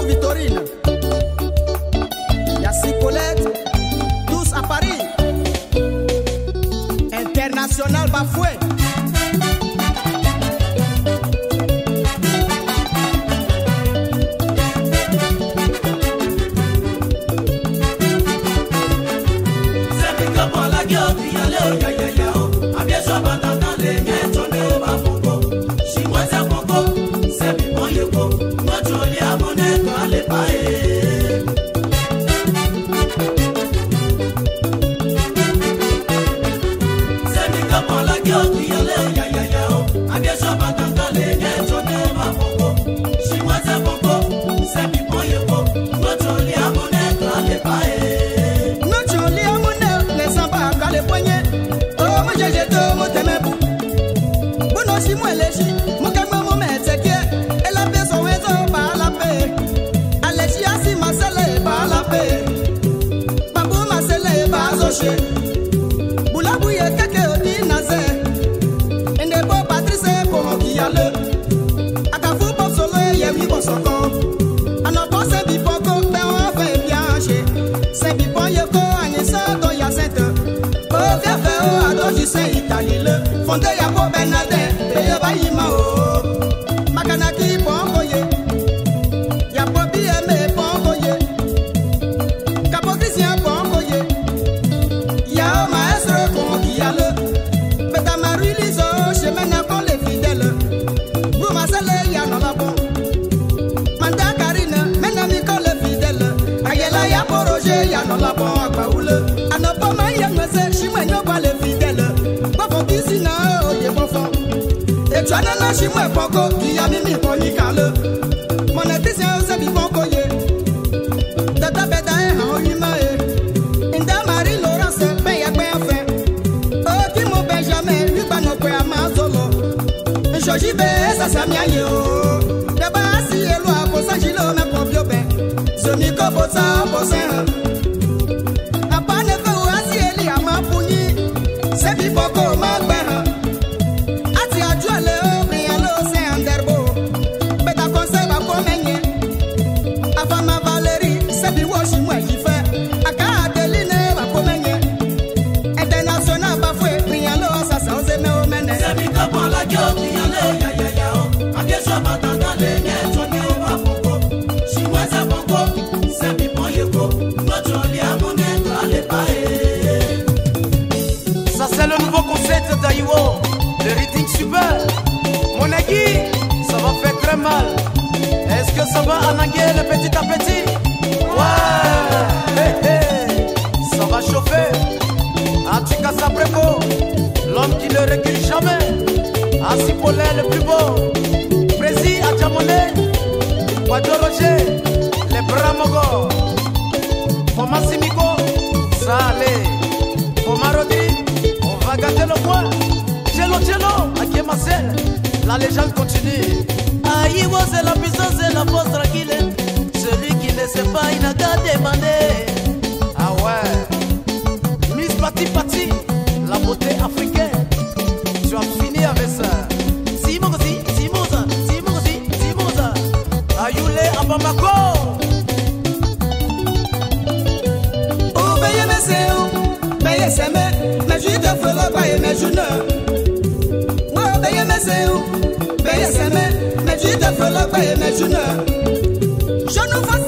pour Victorine. Yassi Colette, tous à Paris. International Bafoué. Fondé ya po Bernadette, et va yima o. Makanaki pongoye, ya po bieme pongoye, Capo Christian pongoye, ya maestro conquiale. Beta Marie-Liso, chemin n'a pas les fidèles. Vous m'assez ya non la bon. Manda Karine, maintenant mi colle fidèle. Ayela ya po Roger, ya non la bon akbaoule. Anopo ma ya ngese, chimwe no pas les fidèles. Et tu as un chimoué poko qui a mis poni kale. Mon éticien se bi poko ye. Tata beda e ha oyima e. Inda Marie Laurence ben ya ben fait. Oh qui mo Benjamin lui ba no kwe amazolo. Joji be ça ça mia yo. De ba si elo a po sa jilo me po bio ben. Zomi ko bota po sen. Apa ne fe o asi eli ama puni. Se bi poko ma gbe. Ça c'est le nouveau concept d'Aïwo, le rythme super. Mon aiguille, ça va faire très mal. Est-ce que ça va anaguer le petit à petit? Ouais, hey, hey. Ça va chauffer. Atika Sabreko, l'homme qui ne recule jamais. Asipolé le plus beau. Prési Adjamone, Wado Roger, les Bramogo. Foma Simiko, ça allait. Foma Rodri, on va gâter le coin. Cello, Aké Marcel, la légende continue. Aïwo, c'est la puissance et la force tranquille. Celui qui ne sait pas, il n'a qu'à demander. Ah ouais. Miss Pati, la beauté africaine. Tu as fini avec ça. Simogosi. Ayoulé à Bamako. Oh, beye meseo, beye seme, mais je te fais le bail, mais je ne. Oh, beye meseo, beye seme, mais je te fais le bail, mais je ne. Je ne fais